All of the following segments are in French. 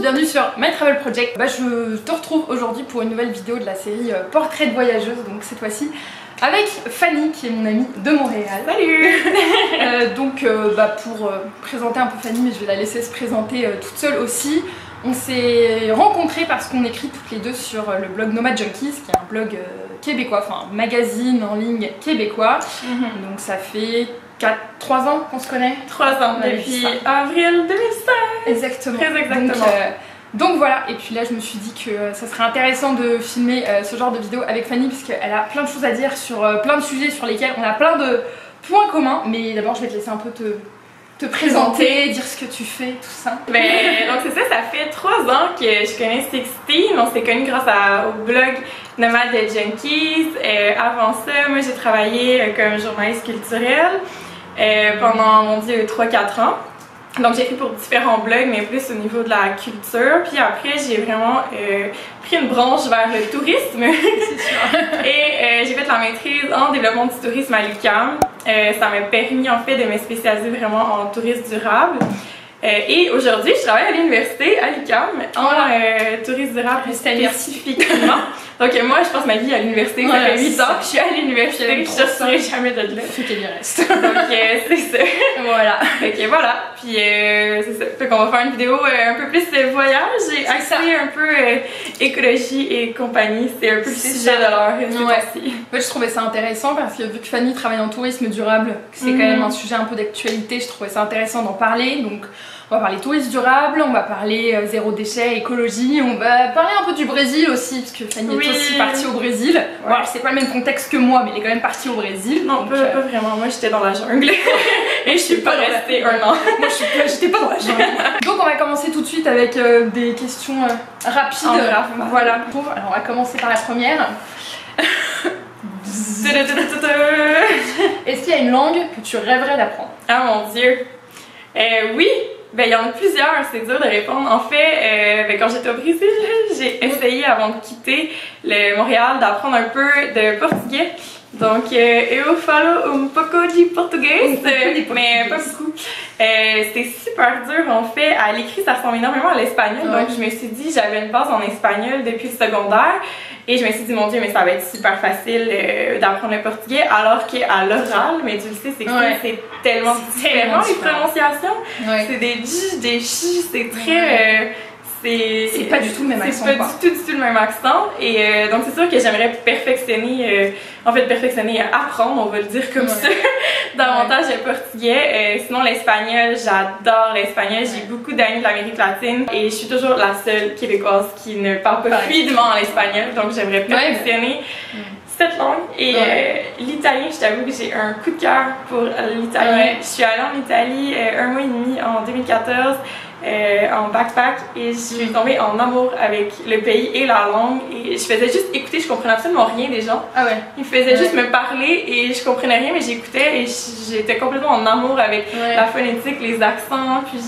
bienvenue sur My Travel Project. Je te retrouve aujourd'hui pour une nouvelle vidéo de la série Portrait de voyageuse, donc cette fois-ci avec Fanny qui est mon amie de Montréal. Salut. Pour présenter un peu Fanny, mais je vais la laisser se présenter toute seule aussi. On s'est rencontrés parce qu'on écrit toutes les deux sur le blog Nomad Junkies, qui est un blog québécois, enfin un magazine en ligne québécois. Donc ça fait 3 ans qu'on se connaît. 3 ans, depuis avril 2016. Exactement. Très exactement. Donc voilà, et puis là je me suis dit que ça serait intéressant de filmer ce genre de vidéo avec Fanny, puisqu'elle a plein de choses à dire sur plein de sujets sur lesquels on a plein de points communs. Mais d'abord je vais te laisser un peu te présenter, dire ce que tu fais, tout ça. Donc c'est ça, ça fait 3 ans que je connais Sixteen. On s'est connus grâce au blog Nomad Junkies. Avant ça, moi j'ai travaillé comme journaliste culturelle pendant, mon Dieu, 3-4 ans. Donc j'ai écrit pour différents blogs, mais plus au niveau de la culture. Puis après, j'ai vraiment pris une branche vers le tourisme. C'est sûr. Et j'ai fait la maîtrise en développement du tourisme à l'UQAM. Ça m'a permis en fait de me spécialiser vraiment en tourisme durable. Et aujourd'hui, je travaille à l'université à l'UQAM en tourisme durable plus spécifiquement. Donc moi, je passe ma vie à l'université. Ça fait 8 ans que je suis à l'université. Je ne sortirai jamais de là. Faut qu'il y reste. Donc c'est ça. Voilà. Fait voilà. Puis c'est ça. Fait qu'on va faire une vidéo un peu plus voyage et axée un peu écologie et compagnie. C'est un peu le sujet de l'heure. Ouais. Je trouvais ça intéressant parce que vu que Fanny travaille en tourisme durable, c'est quand même un sujet un peu d'actualité, je trouvais ça intéressant d'en parler. Donc on va parler tourisme durable, on va parler zéro déchet, écologie, on va parler un peu du Brésil aussi, parce que Fanny est aussi partie au Brésil. Ouais. Bon, alors c'est pas le même contexte que moi, mais elle est quand même partie au Brésil. Non, pas vraiment, moi j'étais dans la jungle. Et je suis pas restée 1 an. Moi j'étais pas dans la jungle. Donc on va commencer tout de suite avec des questions rapides. Voilà. Alors on va commencer par la première. Est-ce qu'il y a une langue que tu rêverais d'apprendre? Ah mon Dieu! Oui! Il y en a plusieurs, c'est dur de répondre. En fait, quand j'étais au Brésil, j'ai essayé avant de quitter Montréal d'apprendre un peu de portugais. Donc, eu falo pouco de português, mais pas beaucoup. C'était super dur en fait. À l'écrit, ça ressemble énormément à l'espagnol. Donc, je me suis dit, j'avais une base en espagnol depuis le secondaire. Et je me suis dit, mon Dieu, mais ça va être super facile d'apprendre le portugais. Alors qu'à l'oral, mais tu le sais, c'est tellement différent les prononciations. C'est des j, des chi, c'est très. C'est pas du tout le même accent. C'est pas du tout le même accent. Et donc, c'est sûr que j'aimerais perfectionner, apprendre, on va le dire comme ça, davantage le portugais. Sinon, l'espagnol, j'adore l'espagnol. J'ai beaucoup d'amis de l'Amérique latine et je suis toujours la seule québécoise qui ne parle pas fluidement l'espagnol. Donc, j'aimerais perfectionner cette langue. Et l'italien, je t'avoue que j'ai un coup de cœur pour l'italien. Je suis allée en Italie 1 mois et demi en 2014. En backpack et je suis tombée en amour avec le pays et la langue et je faisais juste écouter, je comprenais absolument rien des gens. Ils faisaient juste me parler et je comprenais rien mais j'écoutais et j'étais complètement en amour avec la phonétique, les accents puis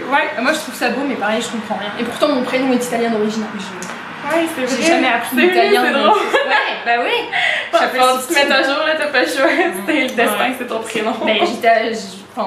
moi je trouve ça beau mais pareil je comprends rien et pourtant mon prénom est italien d'origine. C'est vrai. J'ai jamais appris l'italien. C'est drôle. Tu te mets à jour là, t'as pas le choix. C'est le destin, c'est ton prénom.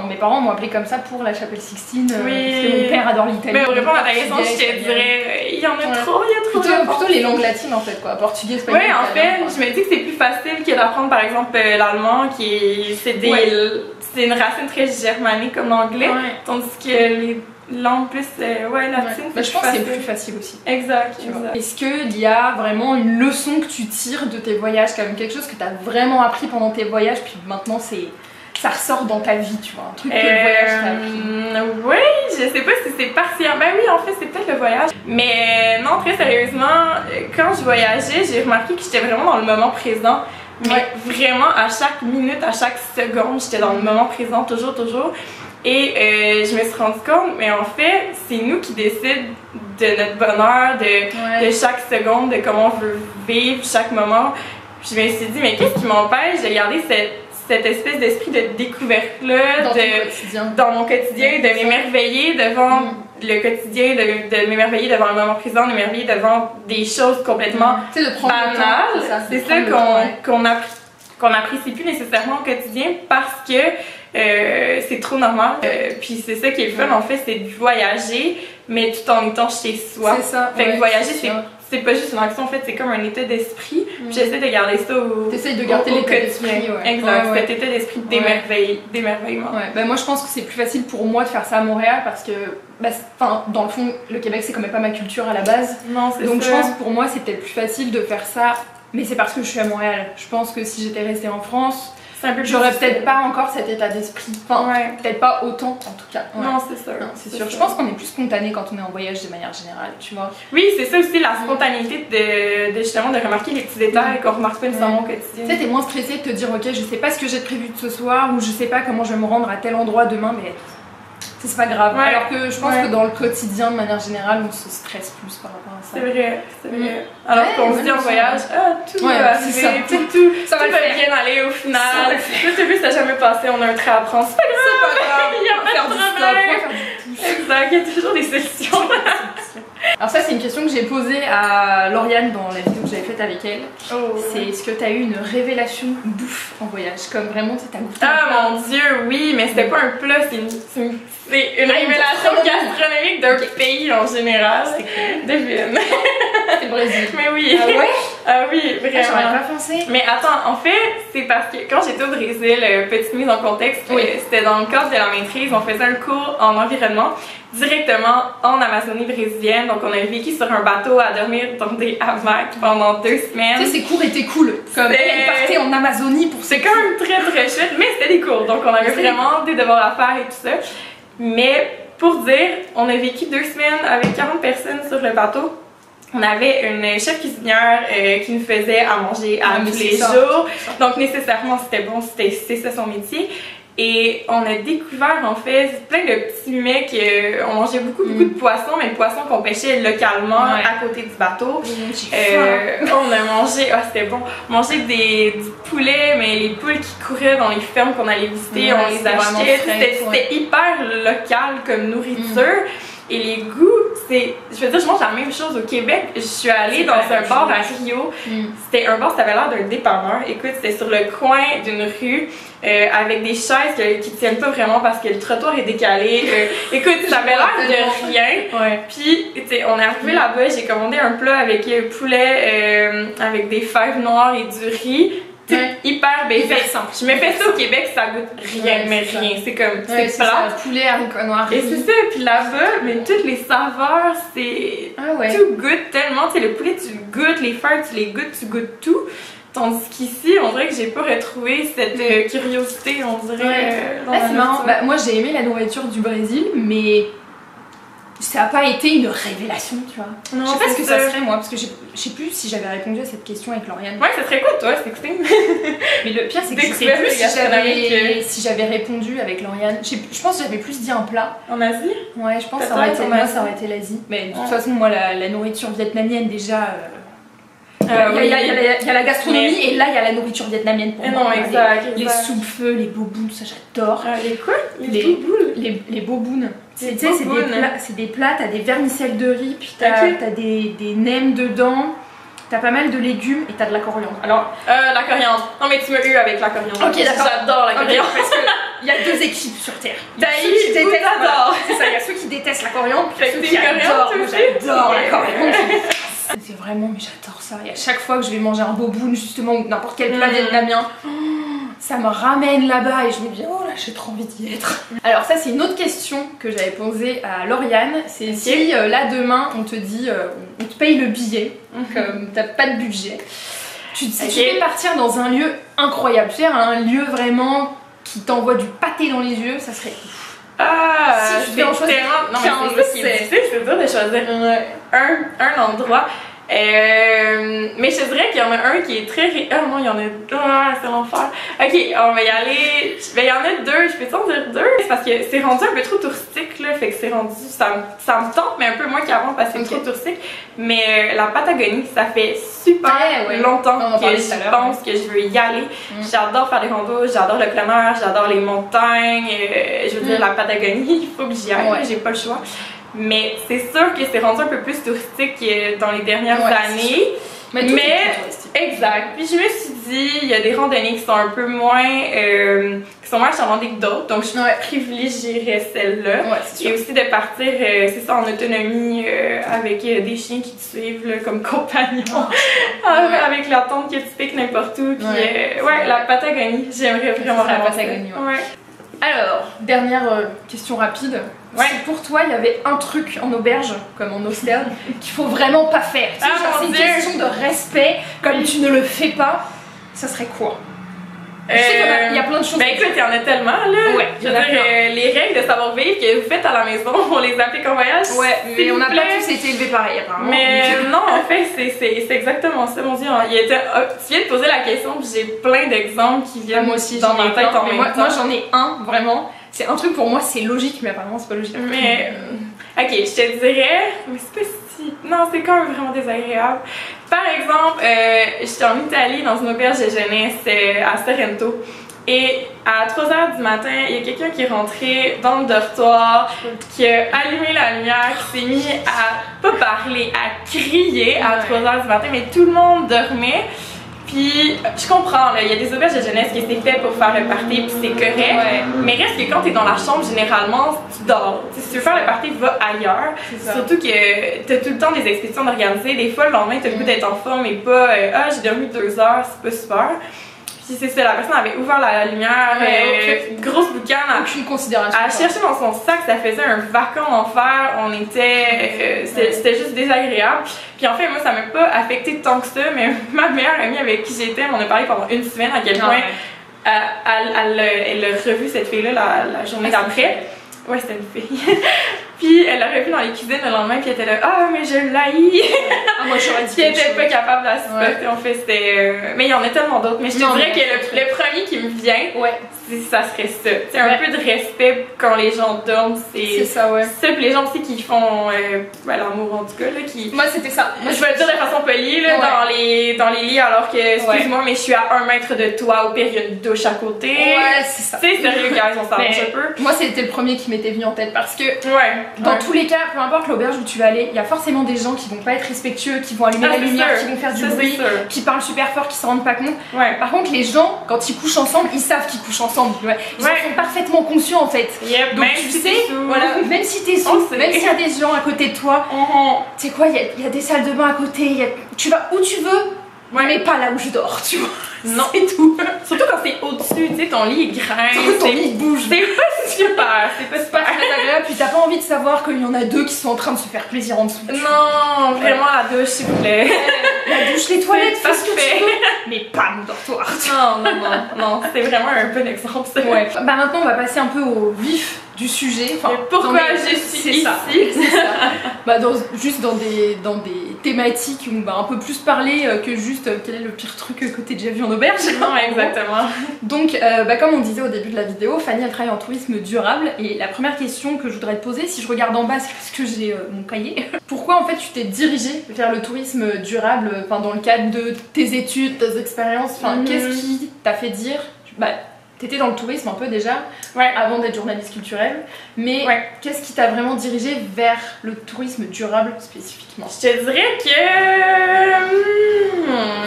Mes parents m'ont appelé comme ça pour la chapelle Sixteen. Parce que mon père adore l'italien. Mais pour répondre à ta question, je te dirais, il y en a trop, plutôt les langues latines en fait, quoi. Portugais, espagnol. Oui, en fait, je me dis que c'est plus facile que d'apprendre par exemple l'allemand, c'est une racine très germanique comme l'anglais, tandis que les langues plus latines, je pense que c'est plus facile aussi. Exact. Est-ce qu'il y a vraiment une leçon que tu tires de tes voyages, quand même quelque chose que tu as vraiment appris pendant tes voyages, puis maintenant ça ressort dans ta vie, tu vois, un truc que le voyage t'a appris? Oui, je sais pas si c'est partiel. Oui, en fait, c'est peut-être le voyage. Mais non, très sérieusement, quand je voyageais, j'ai remarqué que j'étais vraiment dans le moment présent. Mais vraiment, à chaque minute, à chaque seconde, j'étais dans le moment présent, toujours. Et je me suis rendu compte, mais en fait, c'est nous qui décident de notre bonheur, de chaque seconde, de comment on veut vivre chaque moment. Puis je me suis dit, mais qu'est-ce qui m'empêche de garder cette espèce d'esprit de découverte-là dans mon quotidien, de m'émerveiller devant le quotidien, de m'émerveiller devant le moment présent, de m'émerveiller devant des choses complètement banales. C'est ça qu'on n'apprécie plus nécessairement au quotidien parce que c'est trop normal. Puis c'est ça qui est le fun en fait, c'est de voyager, mais tout en étant chez soi. C'est ça. Fait que voyager, c'est pas juste une action, en fait, c'est comme un état d'esprit. J'essaie de garder ça T'essayes de garder l'état d'esprit. Exact, cet état d'esprit d'émerveillement. Bah, moi je pense que c'est plus facile pour moi de faire ça à Montréal parce que, dans le fond, le Québec c'est quand même pas ma culture à la base. Non, c'est ça. Donc je pense que pour moi c'est peut-être plus facile de faire ça, mais c'est parce que je suis à Montréal. Je pense que si j'étais restée en France, j'aurais peut-être pas encore cet état d'esprit. Enfin, peut-être pas autant en tout cas. Non, c'est sûr. C'est sûr. Je pense qu'on est plus spontané quand on est en voyage de manière générale, tu vois. Oui, c'est ça aussi, la spontanéité de justement de remarquer les petits détails qu'on remarque pas nécessairement au quotidien. Tu sais, t'es moins stressé de te dire, ok, je sais pas ce que j'ai prévu de ce soir ou je sais pas comment je vais me rendre à tel endroit demain, mais c'est pas grave. Alors que je pense que dans le quotidien, de manière générale, on se stresse plus par rapport à ça. C'est vrai. Alors qu'on se dit en voyage, tout va arriver, ça va bien aller au final. Tout vu, ça n'a jamais passé, on a un trait à prendre. C'est pas grave, il y a pas de problème. Exact, il y a toujours des solutions. Alors ça c'est une question que j'ai posée à Lauriane dans la vidéo que j'avais faite avec elle. C'est est-ce que t'as eu une révélation bouffe en voyage? Comme vraiment t'as goûté. Ah mon dieu, oui, mais c'était pas un plat, c'est une révélation gastronomique d'un pays en général. Devine. C'est le Brésil. Mais oui. Ah ouais? Ah oui, vraiment. J'aurais pas pensé. Mais attends, en fait, c'est parce que quand j'étais au Brésil, petite mise en contexte, c'était dans le cadre de la maîtrise, on faisait un cours en environnement directement en Amazonie brésilienne. Donc on a vécu sur un bateau à dormir dans des hamacs pendant 2 semaines. Tu sais, ces cours étaient cool. Comme elle partait en Amazonie pour c'est quand même très très chouette, mais c'était des cours. Donc on avait vraiment des devoirs à faire et tout ça. Mais pour dire, on a vécu 2 semaines avec 40 personnes sur le bateau. On avait une chef cuisinière qui nous faisait à manger tous les jours. Donc nécessairement c'était bon, c'est ça son métier. Et on a découvert en fait plein de petits mets on mangeait beaucoup de poissons, mais le poisson qu'on pêchait localement à côté du bateau. On a mangé, c'était bon, on mangeait du poulet, mais les poules qui couraient dans les fermes qu'on allait visiter, on les achetait. C'était hyper local comme nourriture. Et les goûts, je veux dire, je mange la même chose au Québec. Je suis allée dans un bar à Rio. C'était un bar, ça avait l'air d'un dépanneur. Écoute, c'était sur le coin d'une rue avec des chaises qui tiennent pas vraiment parce que le trottoir est décalé. Écoute, ça avait l'air de rien. Puis, on est arrivé là-bas, j'ai commandé un plat avec poulet avec des fèves noires et du riz. Hyper simple. Je me fais ça au Québec, ça goûte rien, mais rien. C'est comme, c'est plat. Poulet, haricots noirs. Et c'est ça, puis là-bas, mais toutes les saveurs, c'est. Tout goûte tellement. Tu sais, le poulet, tu le goûtes, les fèves, tu les goûtes, tu goûtes tout. Tandis qu'ici, on dirait que j'ai pas retrouvé cette curiosité, on dirait. C'est marrant. Moi, j'ai aimé la nourriture du Brésil, mais ça n'a pas été une révélation, tu vois. Non, je sais pas ce que ça serait moi, parce que je sais plus si j'avais répondu à cette question avec Lauriane. Ouais, ça serait quoi toi, c'est écouté? Mais le pire, c'est que je sais plus si j'avais répondu avec Lauriane. Je pense que j'avais plus dit un plat. En Asie? Ouais, je pense que ça aurait été l'Asie. Mais de toute façon, moi, la nourriture vietnamienne, déjà. Il y a la gastronomie et là il y a la nourriture vietnamienne pour moi. Les soupes-feux, les bobounes, ça j'adore. Les quoi? Les bobounes. Tu sais, c'est des plats, t'as des vermicelles de riz, puis t'as des nems dedans, t'as pas mal de légumes et t'as de la coriandre. Alors, la coriandre. Non mais tu m'as eu avec la coriandre. Ok, d'accord. J'adore la coriandre. Parce qu'il y a 2 équipes sur Terre. T'as eu, j'adore. C'est ça, il y a ceux qui détestent la coriandre, puis ceux qui adorent. J'adore la coriandre. C'est vraiment, mais j'adore ça. Et à chaque fois que je vais manger un boboon, justement, ou n'importe quel plat vietnamien, ça me ramène là-bas et je me dis, oh là, j'ai trop envie d'y être. Alors ça, c'est une autre question que j'avais posée à Lauriane. C'est si là, demain, on te dit, on te paye le billet, comme t'as pas de budget, tu peux partir dans un lieu incroyable, tu sais, un lieu vraiment qui t'envoie du pâté dans les yeux, ça serait ouf. Si tu fais en choisir c'est dur de choisir un endroit. Mais je te dirais qu'il y en a un qui est très. Oh non, il y en a. C'est l'enfer. Ok, on va y aller. Il y en a 2. Je peux t'en dire 2? C'est parce que c'est rendu un peu trop touristique, là. Fait que c'est rendu. Ça me tente, mais un peu moins qu'avant parce que c'est trop touristique. Mais la Patagonie, ça fait super longtemps que je pense que je veux y aller. J'adore faire des randos, j'adore le plein air, j'adore les montagnes. Je veux dire, la Patagonie, il faut que j'y aille. J'ai pas le choix. Mais c'est sûr que c'est rendu un peu plus touristique dans les dernières années. Mais exact. Puis je me suis dit, il y a des randonnées qui sont un peu moins achalandées que d'autres, donc je privilégierais celle-là. Ouais, et aussi de partir, c'est ça, en autonomie, avec des chiens qui te suivent là, comme compagnons, avec la tente que tu piques n'importe où. Puis la Patagonie, j'aimerais vraiment la Patagonie. Alors, dernière question rapide. Si pour toi il y avait un truc en auberge, comme en hostel, qu'il faut vraiment pas faire, c'est une question de respect, comme tu ne le fais pas, ça serait quoi? Je sais qu'il y a plein de choses. Ben écoute, il y en a tellement là. Ouais, je veux dire, les règles de savoir-vivre que vous faites à la maison, on les applique en voyage. Ouais, mais on n'a pas tous été élevés pareil apparemment. Mais non, en fait, c'est exactement ça, mon Dieu. Tu viens de poser la question, puis j'ai plein d'exemples qui viennent moi aussi, dans ma tête en même temps. Moi j'en ai un, vraiment. C'est un truc pour moi, c'est logique, mais apparemment c'est pas logique. Mais, ok, je te dirais, mais c'est pas si. Non, c'est quand même vraiment désagréable. Par exemple, j'étais en Italie dans une auberge de jeunesse à Sorrento. Et à 3h du matin, il y a quelqu'un qui est rentré dans le dortoir, qui a allumé la lumière, qui s'est mis à pas parler, à crier à 3h du matin, mais tout le monde dormait. Puis, je comprends, là, il y a des auberges de jeunesse qui c'est fait pour faire le party, puis c'est correct. Mais reste que quand t'es dans la chambre, généralement, tu dors. T'sais, si tu veux faire le party, va ailleurs. Surtout que t'as tout le temps des expéditions d'organiser. Des fois, le lendemain, t'as le goût d'être en forme et pas j'ai dormi 2 heures, c'est pas super. Puis c'est ça, la personne avait ouvert la lumière, grosse boucane, aucune considération. Elle cherchait dans son sac, ça faisait un vacuum en fer, on était, c'était juste désagréable. Puis en fait, moi, ça m'a pas affecté tant que ça, mais ma meilleure amie avec qui j'étais, on a parlé pendant une semaine à quel point elle a revu cette fille-là la journée d'après. Ouais, c'était une fille. Puis elle l'a revu dans les cuisines le lendemain, puis elle était là, ah, mais je l'haïs! Moi, j'aurais dit. Puis elle était pas capable de la supporter, en fait, c'était. Mais il y en a tellement d'autres. Mais je te dirais que le premier qui me vient, ça serait ça. C'est un peu de respect quand les gens dorment. C'est ça, ça, puis les gens aussi qui font l'amour, en tout cas, là, qui. Moi, c'était ça. Je vais le dire de façon polie, là, dans les lits, alors que, excuse-moi, mais je suis à 1 mètre de toi, au pire, il y a une douche à côté. Ouais, c'est ça. Tu sais, sérieux, guys, on s'arrange un peu. Moi, c'était le premier qui m'était venu en tête parce que, dans tous les cas, peu importe l'auberge où tu vas aller, il y a forcément des gens qui vont pas être respectueux, qui vont allumer la lumière, qui vont faire du bruit, qui parlent super fort, qui s'en rendent pas compte. Par contre, les gens, quand ils couchent ensemble, ils savent qu'ils couchent ensemble. Ils en sont parfaitement conscients en fait. Donc tu sais, même si t'es sous, même s'il y a des gens à côté de toi, tu sais quoi, il y a des salles de bain à côté, tu vas où tu veux, mais pas là où je dors, tu vois. Non, c'est tout. Surtout quand c'est au-dessus, tu sais, ton lit grince, ton lit bouge. C'est pas super, c'est pas très agréable. Puis t'as pas envie de savoir qu'il y en a 2 qui sont en train de se faire plaisir en dessous. Non, vraiment la douche, s'il vous plaît. La douche, les toilettes, fais ce que tu veux, mais pas mon dortoir. Non, c'est vraiment un bon exemple. Bah maintenant, on va passer un peu au vif du sujet. Enfin, pourquoi je suis ici? C'est ça. Bah juste dans des thématiques où on va un peu plus parler que juste quel est le pire truc que t'aies déjà vu en auberge. Non, exactement. Donc, comme on disait au début de la vidéo, Fanny elle travaille en tourisme durable et la première question que je voudrais te poser, si je regarde en bas, c'est parce que j'ai mon cahier. Pourquoi en fait tu t'es dirigée vers le tourisme durable, dans le cadre de tes études, tes expériences, qu'est-ce qui t'a fait dire, t'étais dans le tourisme un peu déjà, avant d'être journaliste culturelle, mais qu'est-ce qui t'a vraiment dirigé vers le tourisme durable spécifiquement? Je te dirais que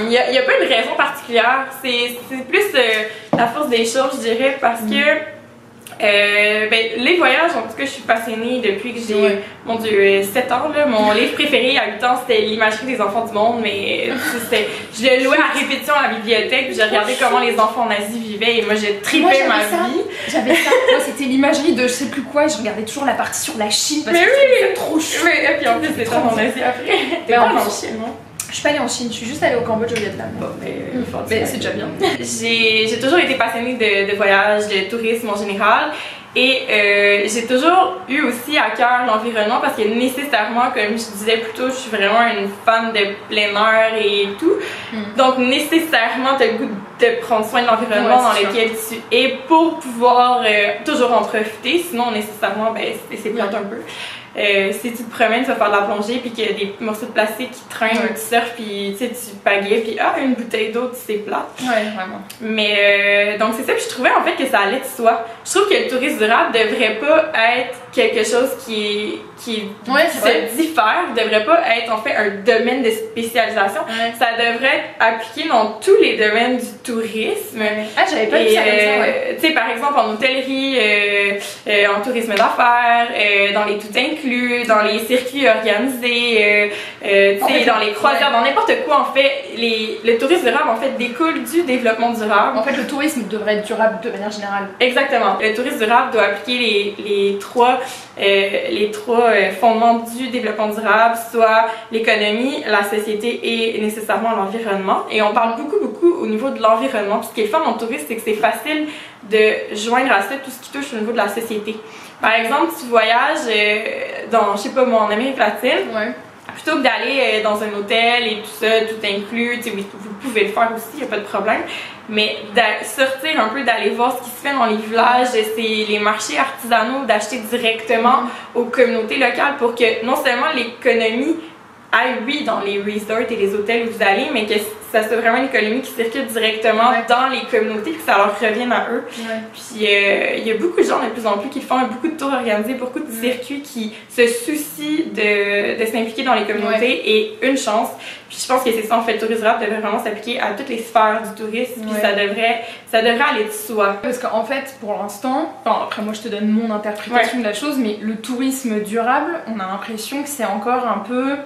il y a pas une raison particulière, c'est plus la force des choses, je dirais, parce que les voyages, en tout cas, je suis passionnée depuis que j'ai, mon Dieu, 7 ans. Là. Mon livre préféré à 8 ans, c'était L'imagerie des enfants du monde, mais je le louais à répétition à la bibliothèque, puis j'ai regardé comment les enfants nazis vivaient, et moi j'ai trippé ma vie. J'avais ça, moi c'était l'imagerie de je sais plus quoi, et je regardais toujours la partie sur la Chine, parce que c'était trop chou. Et puis en plus, c'était trop en Asie après. T'es pas en Chine, non? Je suis pas allée en Chine, je suis juste allée au Cambodge, au Vietnam. Bon, mais c'est déjà bien. J'ai toujours été passionnée de voyage, de tourisme en général. Et j'ai toujours eu aussi à cœur l'environnement parce que nécessairement, comme je disais plus tôt, je suis vraiment une fan de plein air et tout. Donc nécessairement, tu as le goût de prendre soin de l'environnement dans lequel tu es pour pouvoir toujours en profiter. Sinon, nécessairement, c'est plate un peu. si tu te promènes, tu vas faire de la plongée, puis qu'il y a des morceaux de plastique qui traînent, tu surfes, puis tu pagaies, puis une bouteille d'eau, c'est plate. Ouais, vraiment. Mais donc c'est ça, puis je trouvais en fait que ça allait de soi. Je trouve que le tourisme durable devrait pas être quelque chose qui se diffère, devrait pas être en fait un domaine de spécialisation. Ouais. Ça devrait être appliqué dans tous les domaines du tourisme. Ah, j'avais pas vu ça comme ça, ouais. Tu sais, par exemple en hôtellerie, en tourisme d'affaires, dans les tout inclus, dans les circuits organisés, tu sais, dans les croisières, dans n'importe quoi en fait. Le tourisme durable en fait découle du développement durable. En fait, le tourisme devrait être durable de manière générale. Exactement. Le tourisme durable doit appliquer les trois fondements du développement durable, soit l'économie, la société et nécessairement l'environnement. Et on parle beaucoup au niveau de l'environnement. Puis ce qui est fun en tourisme, c'est que c'est facile de joindre à ça tout ce qui touche au niveau de la société. Par exemple, tu voyages dans, je sais pas moi, en Amérique latine. Ouais. Plutôt que d'aller dans un hôtel et tout ça, tout inclus, oui, vous pouvez le faire aussi, il n'y a pas de problème, mais sortir un peu, d'aller voir ce qui se fait dans les villages, les marchés artisanaux, d'acheter directement aux communautés locales pour que non seulement l'économie aille, oui, dans les resorts et les hôtels où vous allez, mais que ça soit vraiment une économie qui circule directement dans les communautés, que ça leur revienne à eux. Ouais. Puis il y a beaucoup de gens de plus en plus qui le font, beaucoup de tours organisés, beaucoup de circuits qui se soucient de s'impliquer dans les communautés et une chance. Puis je pense que c'est ça, en fait, le tourisme durable devrait vraiment s'appliquer à toutes les sphères du tourisme, puis ça devrait aller de soi. Parce qu'en fait, pour l'instant, après moi je te donne mon interprétation de la chose, mais le tourisme durable, on a l'impression que c'est encore un peu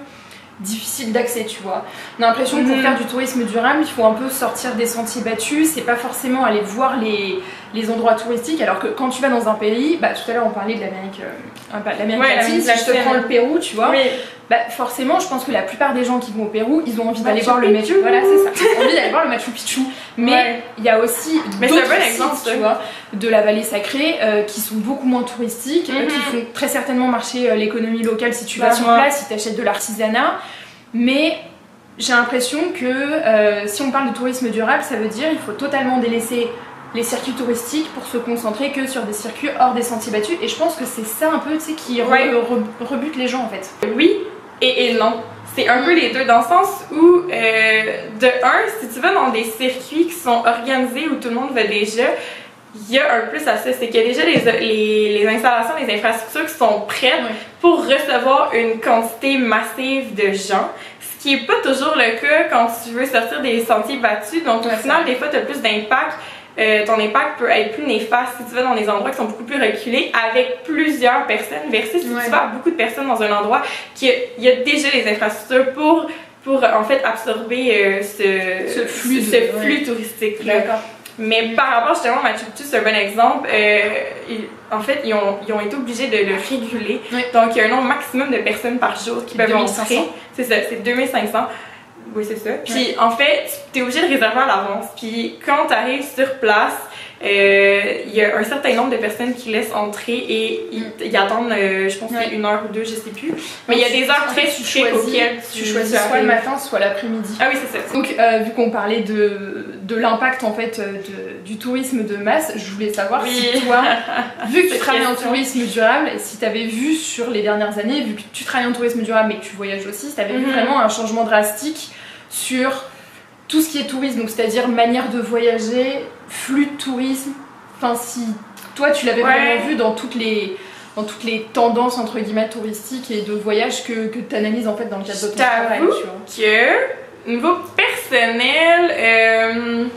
difficile d'accès, tu vois. On a l'impression que pour faire du tourisme durable, il faut un peu sortir des sentiers battus, c'est pas forcément aller voir les endroits touristiques, alors que quand tu vas dans un pays, tout à l'heure on parlait de l'Amérique latine, si je te prends le Pérou, tu vois, forcément je pense que la plupart des gens qui vont au Pérou, ils ont envie d'aller voir le Machu Picchu, voilà c'est ça, ils ont envie d'aller voir le Machu Picchu, mais il y a aussi d'autres sites, tu vois, de la vallée sacrée qui sont beaucoup moins touristiques, qui font très certainement marcher l'économie locale si tu vas sur place, si tu achètes de l'artisanat, mais j'ai l'impression que si on parle de tourisme durable, ça veut dire qu'il faut totalement délaisser les circuits touristiques pour se concentrer que sur des circuits hors des sentiers battus, et je pense que c'est ça un peu, tu sais, qui rebute les gens en fait. Oui et non. C'est un peu les deux, dans le sens où, de un, si tu vas dans des circuits qui sont organisés où tout le monde va déjà, il y a un plus à ça, c'est qu'il y a déjà les installations, les infrastructures qui sont prêtes pour recevoir une quantité massive de gens, ce qui n'est pas toujours le cas quand tu veux sortir des sentiers battus, donc au final, des fois, tu as plus d'impact. Ton impact peut être plus néfaste si tu vas dans des endroits qui sont beaucoup plus reculés avec plusieurs personnes versus si tu vas à beaucoup de personnes dans un endroit il y a déjà les infrastructures pour en fait absorber ce flux touristique. D'accord. Mais par rapport justement à Machu Picchu, c'est un bon exemple. En fait, ils ont été obligés de le réguler. Donc, il y a un nombre maximum de personnes par jour qui peuvent entrer. C'est ça, c'est 2500. Oui, c'est ça. Puis en fait, tu es obligé de réserver à l'avance. Puis quand tu arrives sur place, il y a un certain nombre de personnes qui laissent entrer et ils attendent, je pense, une heure ou deux, je sais plus. Mais il y a des heures très strictes auxquelles tu choisis soit le matin, soit l'après-midi. Ah oui, c'est ça. Donc, vu qu'on parlait de l'impact en fait du tourisme de masse, je voulais savoir si toi, vu que tu travailles en tourisme durable, si tu avais vu sur les dernières années, vu que tu travailles en tourisme durable mais que tu voyages aussi, si tu avais vu vraiment un changement drastique sur tout ce qui est tourisme, donc c'est-à-dire manière de voyager, flux de tourisme, enfin si toi tu l'avais vraiment vu dans toutes les tendances entre guillemets touristiques et de voyage que tu analyses en fait dans le cadre de ton travail. Que niveau personnel,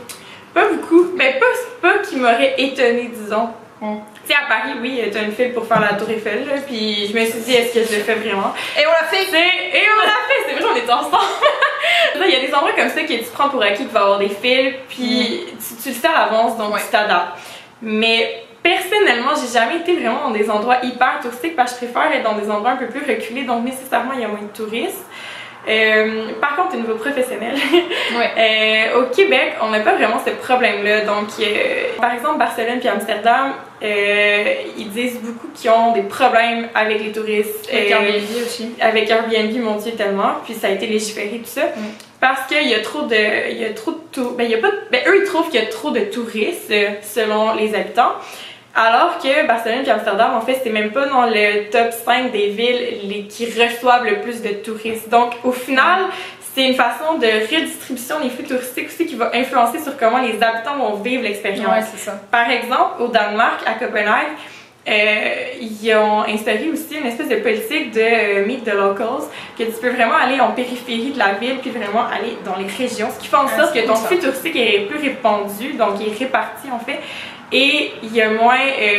pas beaucoup, mais pas qui m'aurait étonnée, disons. Tu sais, à Paris, oui, t'as une file pour faire la Tour Eiffel, là, puis je me suis dit, est-ce que je le fais vraiment? Et on l'a fait! C'est vrai, on est ensemble! Il y a des endroits comme ça que tu prends pour acquis qu'il va y avoir des files, puis tu le sais à l'avance, donc tu t'adaptes. Mais personnellement, j'ai jamais été vraiment dans des endroits hyper touristiques parce que je préfère être dans des endroits un peu plus reculés, donc nécessairement il y a moins de touristes. Par contre, au niveau professionnel, au Québec, on n'a pas vraiment ce problème-là. Donc, par exemple, Barcelone puis Amsterdam, ils disent beaucoup qu'ils ont des problèmes avec les touristes. Avec Airbnb aussi. Avec Airbnb, mon Dieu, tellement. Puis ça a été légiféré, tout ça. Parce qu'il y a trop de... eux, ils trouvent qu'il y a trop de touristes, selon les habitants. Alors que Barcelone et Amsterdam, en fait, c'est même pas dans le top 5 des villes qui reçoivent le plus de touristes. Donc, au final, c'est une façon de redistribution des flux touristiques aussi qui va influencer sur comment les habitants vont vivre l'expérience. Ouais, c'est ça. Par exemple, au Danemark, à Copenhague, ils ont instauré aussi une espèce de politique de meet the locals, que tu peux vraiment aller en périphérie de la ville puis vraiment aller dans les régions, ce qui fait en sorte que ton flux touristique est plus répandu, donc il est réparti en fait, et il y a moins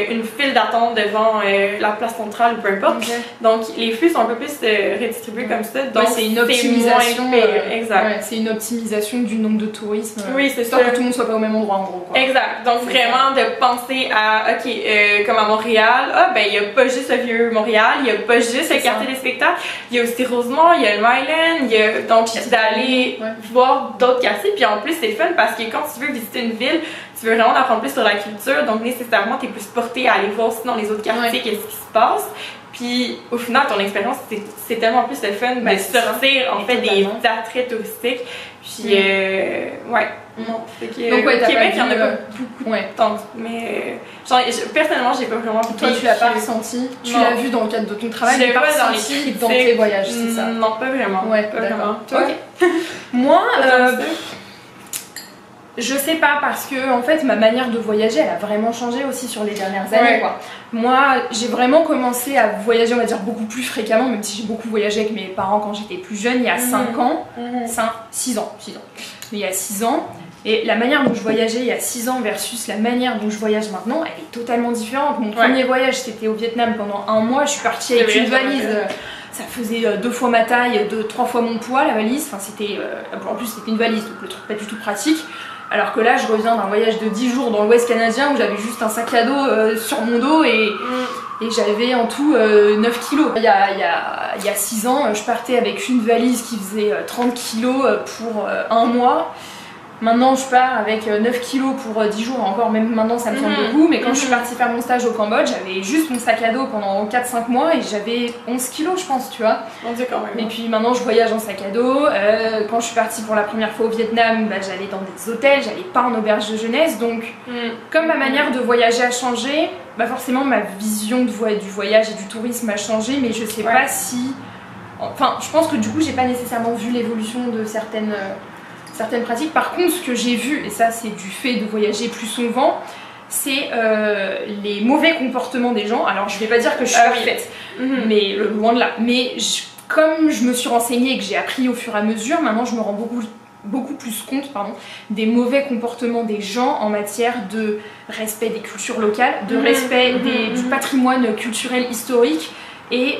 une file d'attente devant la place centrale ou peu importe. Okay. Donc les flux sont un peu plus redistribués comme ça, donc c'est une optimisation. Exact. Ouais, c'est une optimisation du nombre de touristes. Oui, c'est ça. Que tout le monde soit pas au même endroit en gros. Quoi. Exact. Donc vraiment de penser à, ok, comme à Montréal, ben il y a pas juste le vieux Montréal, il y a pas juste le quartier des spectacles, il y a aussi Rosemont, il y a le Myland, il y a donc d'aller voir d'autres quartiers. Puis en plus c'est fun parce que quand tu veux visiter une ville, tu veux vraiment apprendre plus sur la culture, donc nécessairement tu es plus porté à aller voir sinon les autres quartiers, qu'est-ce qui se passe. Puis au final, ton expérience, c'est tellement plus le fun de sortir en fait des attraits touristiques. Puis ouais, non, fait que donc, au Québec, il y en a pas beaucoup tant, mais personnellement, j'ai pas vraiment. Toi, tu l'as pas ressenti? Tu l'as vu dans le cadre de ton travail? Je l'ai pas ressenti dans tes voyages, c'est ça? Non, pas vraiment. Ouais, pas vraiment. Toi? Moi, je sais pas, parce que en fait ma manière de voyager elle a vraiment changé aussi sur les dernières années quoi. Moi j'ai vraiment commencé à voyager on va dire beaucoup plus fréquemment, même si j'ai beaucoup voyagé avec mes parents quand j'étais plus jeune, il y a 5 ans, 6 ans, mais il y a 6 ans. Et la manière dont je voyageais il y a 6 ans versus la manière dont je voyage maintenant, elle est totalement différente. Mon premier voyage c'était au Vietnam pendant 1 mois, je suis partie avec une valise. Ça faisait 2 fois ma taille, 3 fois mon poids la valise, enfin c'était en plus c'était une valise donc le truc pas du tout pratique. Alors que là, je reviens d'un voyage de 10 jours dans l'Ouest canadien où j'avais juste un sac à dos sur mon dos et j'avais en tout 9 kilos. Il y a 6 ans, je partais avec une valise qui faisait 30 kilos pour 1 mois. Maintenant, je pars avec 9 kilos pour 10 jours, encore même maintenant ça me semble beaucoup, mais quand je suis partie faire mon stage au Cambodge, j'avais juste mon sac à dos pendant 4-5 mois et j'avais 11 kilos, je pense, tu vois. On dit quand même. Et puis maintenant, je voyage en sac à dos. Quand je suis partie pour la première fois au Vietnam, bah, j'allais dans des hôtels, j'allais pas en auberge de jeunesse, donc comme ma manière de voyager a changé, bah forcément ma vision du voyage et du tourisme a changé, mais je sais pas si... Enfin, je pense que du coup, j'ai pas nécessairement vu l'évolution de certaines pratiques. Par contre, ce que j'ai vu, et ça c'est du fait de voyager plus souvent, c'est les mauvais comportements des gens. Alors je vais pas dire que je suis parfaite, mais loin de là. Mais comme je me suis renseignée et que j'ai appris au fur et à mesure, maintenant je me rends beaucoup plus compte des mauvais comportements des gens en matière de respect des cultures locales, de respect du patrimoine culturel historique et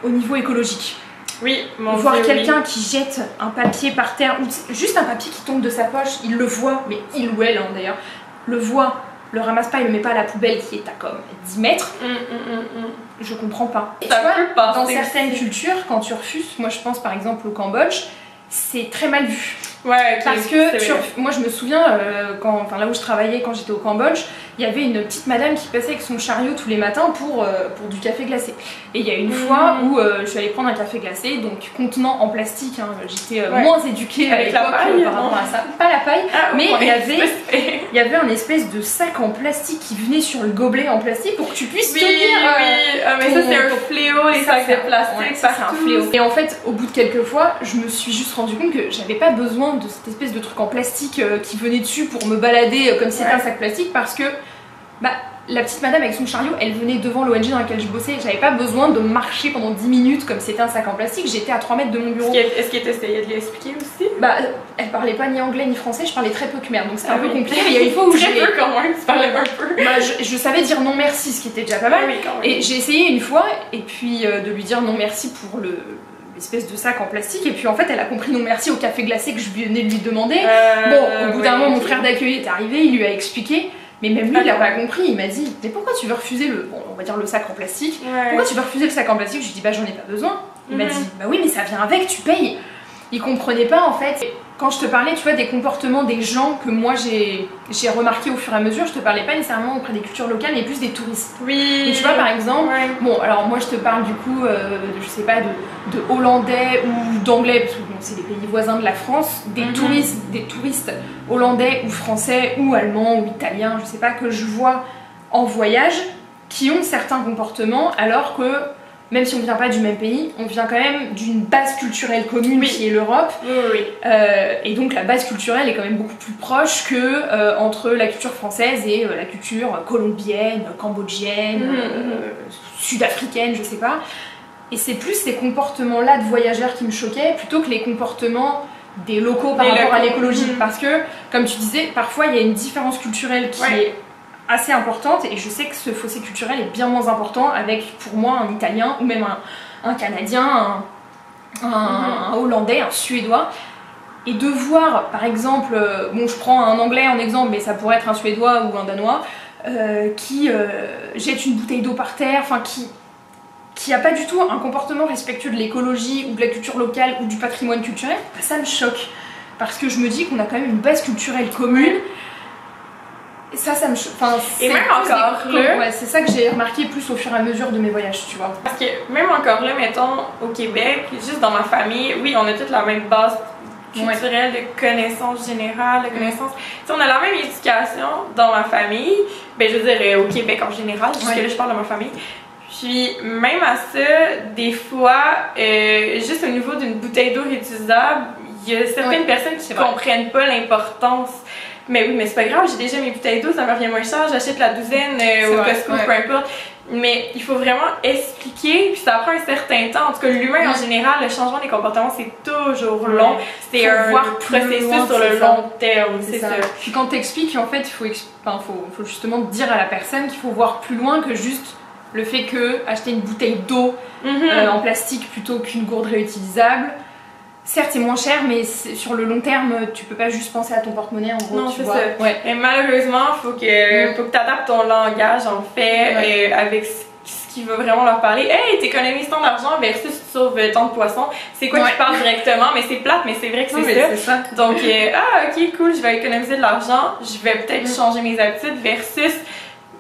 au niveau écologique. Oui, voir quelqu'un qui jette un papier par terre, ou juste un papier qui tombe de sa poche, il le voit, mais il ou elle d'ailleurs, le voit, le ramasse pas, il le met pas à la poubelle qui est à comme 10 mètres. Je comprends pas. Et ça peut passer dans certaines cultures, quand tu refuses, moi je pense par exemple au Cambodge, c'est très mal vu. Ouais, parce que moi je me souviens, là où je travaillais quand j'étais au Cambodge, il y avait une petite madame qui passait avec son chariot tous les matins pour du café glacé. Et il y a une fois où je suis allée prendre un café glacé, donc contenant en plastique, j'étais moins éduquée à l'époque par rapport à ça. Pas la paille, mais il y avait un espèce de sac en plastique qui venait sur le gobelet en plastique pour que tu puisses tenir. Mais ça c'est un fléau, les sacs de plastique, ça c'est un fléau. Et en fait, au bout de quelques fois, je me suis juste rendu compte que j'avais pas besoin de cette espèce de truc en plastique qui venait dessus pour me balader comme si c'était un sac plastique, parce que la petite madame avec son chariot, elle venait devant l'ONG dans laquelle je bossais, j'avais pas besoin de marcher pendant 10 minutes comme c'était un sac en plastique, j'étais à 3 mètres de mon bureau. Est-ce qu'elle essayait de lui expliquer aussi? Elle parlait pas ni anglais ni français, je parlais très peu khmer, donc c'était un peu compliqué, mais il y a une fois où très peu quand même, tu parlais un peu. Je savais dire non merci, ce qui était déjà pas mal, et j'ai essayé une fois, et puis de lui dire non merci pour l'espèce de sac en plastique, et puis en fait elle a compris non merci au café glacé que je venais de lui demander. Au bout d'un moment mon frère d'accueil est arrivé, il lui a expliqué, mais même lui il a pas compris, il m'a dit mais pourquoi tu veux refuser on va dire le sac en plastique, pourquoi tu veux refuser le sac en plastique? Je lui ai dit j'en ai pas besoin. Il m'a dit bah oui mais ça vient avec, tu payes. Il comprenait pas en fait. Quand je te parlais, tu vois, des comportements des gens que moi j'ai remarqué au fur et à mesure, je te parlais pas nécessairement auprès des cultures locales, mais plus des touristes. Oui. Et tu vois, par exemple, bon, alors moi je te parle du coup, je sais pas, de hollandais ou d'anglais, parce que bon, c'est des pays voisins de la France, des touristes hollandais ou français ou allemands ou italiens, je sais pas, que je vois en voyage qui ont certains comportements alors que même si on vient pas du même pays, on vient quand même d'une base culturelle commune qui est l'Europe. Et donc la base culturelle est quand même beaucoup plus proche que entre la culture française et la culture colombienne, cambodgienne, sud-africaine, je sais pas. Et c'est plus ces comportements-là de voyageurs qui me choquaient plutôt que les comportements des locaux par rapport à l'écologie. Parce que, comme tu disais, parfois il y a une différence culturelle qui est assez importante et je sais que ce fossé culturel est bien moins important avec pour moi un Italien ou même un Canadien, un Hollandais, un Suédois et de voir par exemple, bon je prends un Anglais en exemple mais ça pourrait être un Suédois ou un Danois qui jette une bouteille d'eau par terre, enfin qui a pas du tout un comportement respectueux de l'écologie ou de la culture locale ou du patrimoine culturel, bah, ça me choque parce que je me dis qu'on a quand même une base culturelle commune. Et ça me choque. Enfin, et même encore là, ouais, c'est ça que j'ai remarqué plus au fur et à mesure de mes voyages, tu vois. Parce que même encore là, mettons au Québec, juste dans ma famille, oui, on a toute la même base culturelle de connaissances générales, de connaissances. Tu sais, on a la même éducation dans ma famille, ben je veux dire au Québec en général, jusque là je parle de ma famille. Puis même à ça, des fois, juste au niveau d'une bouteille d'eau réutilisable, il y a certaines personnes qui ne comprennent pas l'importance. Mais oui, mais c'est pas grave, j'ai déjà mes bouteilles d'eau, ça me revient moins cher, j'achète la douzaine au Costco, peu importe. Mais il faut vraiment expliquer, puis ça prend un certain temps. En tout cas, l'humain en général, le changement des comportements, c'est toujours long. C'est un processus sur le long terme, c'est ça. Puis quand t'expliques, en fait, il faut justement dire à la personne qu'il faut voir plus loin que juste le fait que acheter une bouteille d'eau en plastique plutôt qu'une gourde réutilisable. Certes, c'est moins cher, mais sur le long terme, tu peux pas juste penser à ton porte-monnaie en gros. Non, c'est ça. Et malheureusement, faut que tu adaptes ton langage en fait avec ce qui va vraiment leur parler. Hey, t'économises tant d'argent versus tu sauves tant de poissons. C'est quoi qui parle directement? Mais c'est plate, mais c'est vrai que c'est ça. Donc, ok, cool, je vais économiser de l'argent, je vais peut-être changer mes habitudes versus.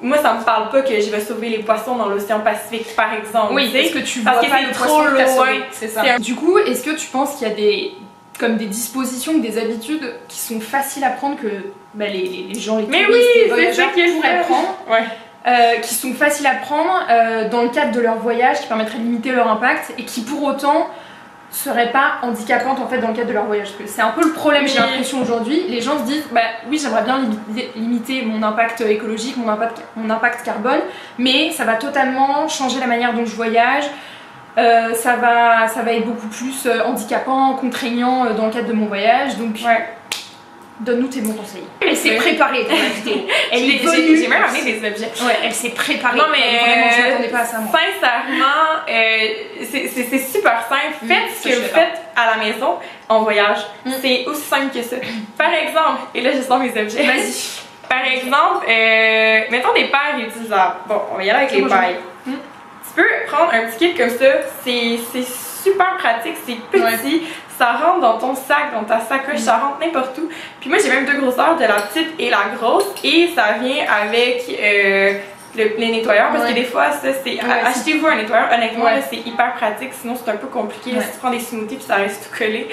Moi, ça me parle pas que je vais sauver les poissons dans l'océan Pacifique, par exemple. Oui, parce que tu vois pas le poisson que t'as sauvé. C'est ça. Du coup, est-ce que tu penses qu'il y a des dispositions ou des habitudes qui sont faciles à prendre que les gens, les touristes, les voyageurs pourraient prendre, qui sont faciles à prendre dans le cadre de leur voyage, qui permettraient de limiter leur impact et qui pour autant seraient pas handicapantes en fait dans le cadre de leur voyage. Parce que c'est un peu le problème, j'ai l'impression aujourd'hui. Les gens se disent oui, j'aimerais bien limiter mon impact écologique, mon impact carbone, mais ça va totalement changer la manière dont je voyage. Ça va être beaucoup plus handicapant, contraignant dans le cadre de mon voyage. Donc donne-nous tes bons conseils. Elle s'est préparée dans la vidéo. J'ai même amené des objets. Ouais, elle s'est préparée. Non mais vraiment, je m'attendais pas à ça. Moi. Sincèrement, c'est super simple. Faites ce que vous faites à la maison en voyage. C'est aussi simple que ça. Par exemple, et là je sors mes objets. Vas-y. Par exemple, mettons des pailles réutilisables. Bon, on va y aller avec les pailles. Tu peux prendre un petit kit comme ça. C'est super pratique, c'est petit. Ça rentre dans ton sac, dans ta sacoche, ça rentre n'importe où. Puis moi j'ai même deux grosseurs, de la petite et la grosse, et ça vient avec les nettoyeurs, parce que des fois ça c'est achetez-vous un nettoyeur, honnêtement là, c'est hyper pratique, sinon c'est un peu compliqué si tu prends des smoothies puis ça reste tout collé.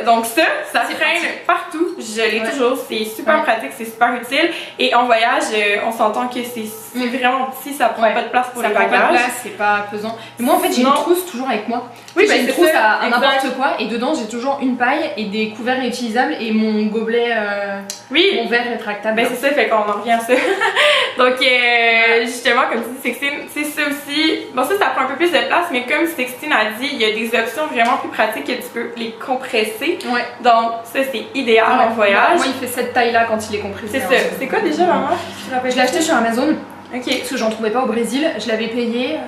Donc ça traîne partout, je l'ai toujours, c'est super pratique, c'est super utile, et en voyage on s'entend que c'est vraiment petit, ça prend pas de place pour les bagages. Ça prend pas de place, c'est pas pesant. Mais moi en fait j'ai une trousse toujours avec moi. Oui, j'ai une trousse à n'importe quoi et dedans j'ai toujours une paille et des couverts réutilisables et mon gobelet, mon verre rétractable. Ben c'est ça, fait qu'on en revient à ça. Donc justement, comme tu dis Sextine, c'est ça aussi. Bon ça prend un peu plus de place, mais comme Sextine a dit, il y a des options vraiment plus pratiques que tu peux les compresser. Donc ça c'est idéal en voyage. Moi il fait cette taille là quand il est compressé. C'est ça. C'est quoi déjà maman? Je l'ai acheté sur Amazon. Parce que j'en trouvais pas au Brésil, je l'avais payé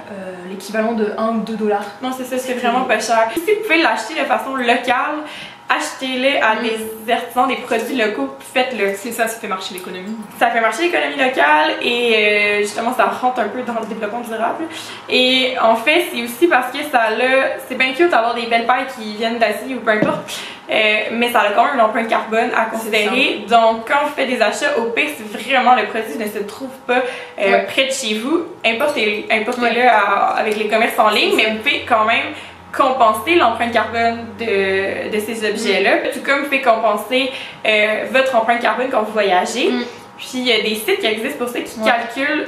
l'équivalent de 1 ou 2 $. Non, c'est ça, c'est vraiment pas cher. Si vous pouvez l'acheter de façon locale, achetez-le à des artisans, des produits locaux, faites-le. C'est ça, ça fait marcher l'économie. Ça fait marcher l'économie locale et justement ça rentre un peu dans le développement durable. Et en fait, c'est aussi parce que c'est bien cute d'avoir des belles pailles qui viennent d'Asie ou peu importe. Mais ça a quand même une empreinte carbone à considérer. Donc, quand vous faites des achats, au pire, si vraiment le produit ne se trouve pas près de chez vous, importez-le avec les commerces en ligne, mais vous pouvez quand même compenser l'empreinte carbone de ces objets-là. Tout comme vous pouvez compenser votre empreinte carbone quand vous voyagez. Puis il y a des sites qui existent pour ça qui calculent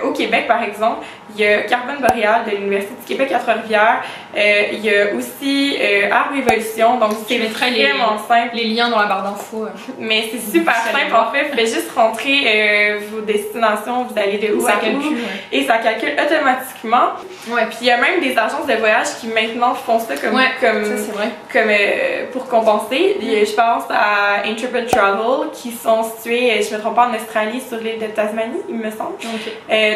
au Québec par exemple. Il y a Carbone Boréal de l'Université du Québec à Trois-Rivières. Il y a aussi Arbre Évolution. Donc c'est vraiment simple. Les liens dans la barre d'infos. Mais c'est super simple en fait. Vous faites juste rentrer vos destinations, vous allez de où à où. Et ça calcule automatiquement. Ouais. Puis il y a même des agences de voyage qui maintenant font ça comme pour compenser. Je pense à Intrepid Travel qui sont situés, je me trompe pas, en Australie sur l'île de Tasmanie, il me semble.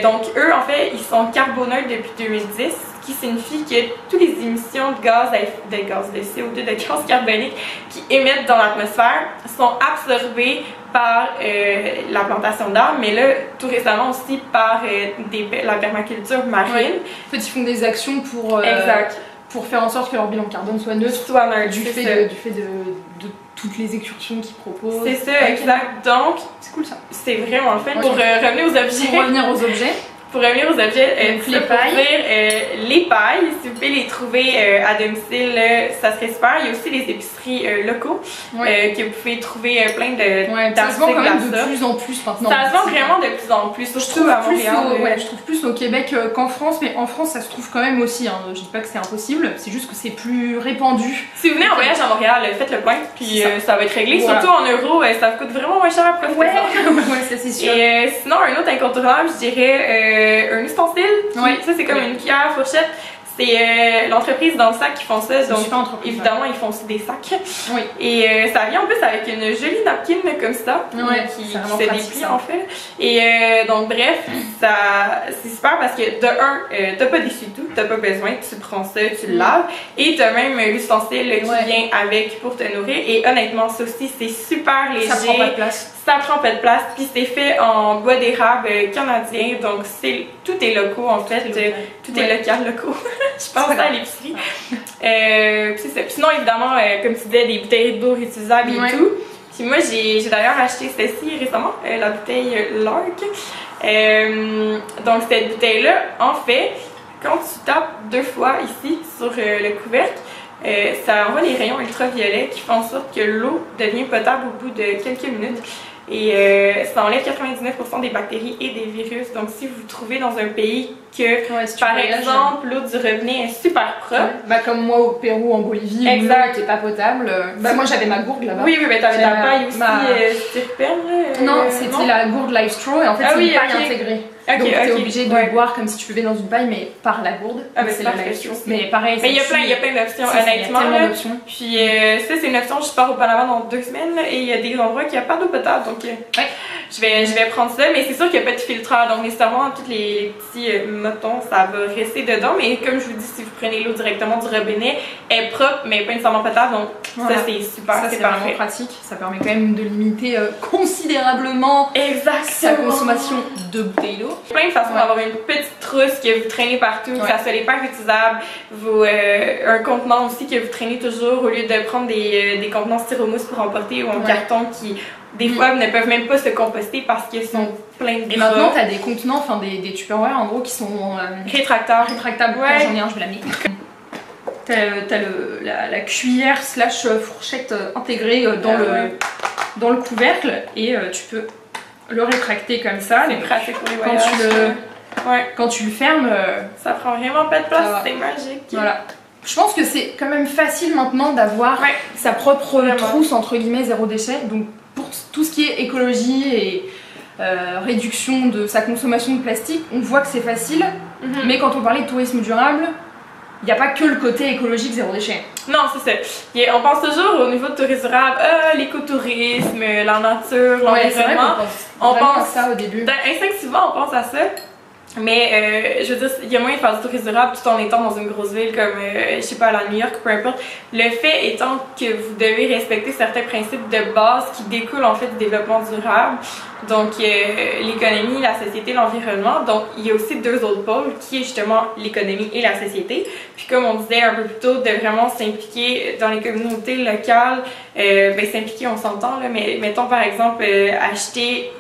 Donc eux en fait ils sont carboneutres depuis 2010, ce qui signifie que toutes les émissions de gaz de CO2, de gaz carbonique qui émettent dans l'atmosphère sont absorbées par la plantation d'arbres, mais là, tout récemment aussi par la permaculture marine. En fait, ils font des actions pour faire en sorte que leur bilan carbone soit neutre, du fait de toutes les excursions qu'ils proposent. C'est ça, exact. Donc, c'est cool ça. C'est vraiment fun. Pour revenir aux objets. Pour revenir aux objets, les pailles. Les pailles, si vous pouvez les trouver à domicile, ça serait super. Il y a aussi les épiceries locaux que vous pouvez trouver plein de ça se vend quand même de plus en plus maintenant. Ça se vend vraiment de plus en plus, surtout à Montréal. Je trouve plus au Québec qu'en France, mais en France ça se trouve quand même aussi. Hein. Je dis pas que c'est impossible, c'est juste que c'est plus répandu. Si vous venez en voyage à Montréal, faites le plein, puis ça va être réglé. Voilà. Surtout en euros, ça coûte vraiment moins cher à profiter. Ça c'est sûr. Et sinon, un autre incontournable, je dirais un ustensile. Ça c'est comme une cuillère, fourchette. C'est l'entreprise dans le sac qui font ça, donc évidemment ils font aussi des sacs. Et ça vient en plus avec une jolie napkin comme ça, qui se déplie en fait. Et donc bref, c'est super parce que de un, t'as pas d'essuie-tout, t'as pas besoin, tu prends ça, tu le laves, et t'as même l'ustensile qui vient avec pour te nourrir. Et honnêtement, ça aussi c'est super léger. Ça prend pas de place. Ça prend pas de place, puis c'est fait en bois d'érable canadien, donc tout est locaux en fait, tout est local locaux. Je pense à l'épicerie. C'est ça. Sinon évidemment, comme tu disais, des bouteilles d'eau réutilisables et tout. Puis moi j'ai d'ailleurs acheté celle-ci récemment, la bouteille Lark. Donc cette bouteille-là, en fait, quand tu tapes 2 fois ici sur le couvercle, ça envoie des rayons ultraviolets qui font en sorte que l'eau devient potable au bout de quelques minutes. Et ça enlève 99% des bactéries et des virus. Donc si vous vous trouvez dans un pays que, par exemple, l'eau du robinet est super propre. Comme moi au Pérou, en Bolivie, où l'eau n'était pas potable. Moi j'avais ma gourde là-bas. Oui, mais t'avais ta paille aussi stirpène. Non, c'était la gourde Life Straw et en fait c'est une paille intégrée. Donc t'es obligé de boire comme si tu buvais dans une paille, mais par la gourde. C'est la Life Straw. Mais pareil, il y a plein d'options, honnêtement. Il y a tellement d'options. Puis ça c'est une option, je pars au Panama dans 2 semaines et il y a des endroits qui n'ont pas d'eau potable. Donc je vais prendre ça, mais c'est sûr qu'il n'y a pas de filtreur. Donc nécessairement, tous les petits motons, ça va rester dedans. Mais comme je vous dis, si vous prenez l'eau directement du robinet, elle est propre, mais pas nécessairement potable. Donc ça c'est super, c'est vraiment pratique. Ça permet quand même de limiter considérablement sa consommation de bouteilles d'eau. Plein de façons d'avoir une petite trousse que vous traînez partout, que ça soit les paires réutilisables, un contenant aussi que vous traînez toujours au lieu de prendre des contenants styromousse pour emporter ou en carton qui des fois ne peuvent même pas se composter parce qu'ils sont pleins de gras. Et maintenant t'as des contenants, enfin des Tupperware en gros qui sont rétractables. J'en ai un, je vais l'amener. T'as la cuillère slash fourchette intégrée dans le couvercle et tu peux le rétracter comme ça. C'est pratique pour les voyages. Quand tu le fermes, ça prend vraiment pas de place, c'est magique. Voilà. Je pense que c'est quand même facile maintenant d'avoir sa propre trousse entre guillemets zéro déchet. Donc pour tout ce qui est écologie et réduction de sa consommation de plastique, on voit que c'est facile. Mais quand on parlait de tourisme durable, il n'y a pas que le côté écologique zéro déchet. Non, c'est ça. On pense toujours au niveau de tourisme durable, l'écotourisme, la nature, l'environnement. On pense à ça au début. Instinctivement, on pense à ça. Mais je veux dire, il y a moyen de faire du tourisme durable tout en étant dans une grosse ville comme, je sais pas, à New York, peu importe. Le fait étant que vous devez respecter certains principes de base qui découlent en fait du développement durable. Donc l'économie, la société, l'environnement. Donc il y a aussi 2 autres pôles qui est justement l'économie et la société. Puis comme on disait un peu plus tôt, de vraiment s'impliquer dans les communautés locales, s'impliquer on s'entend là, mais mettons par exemple acheter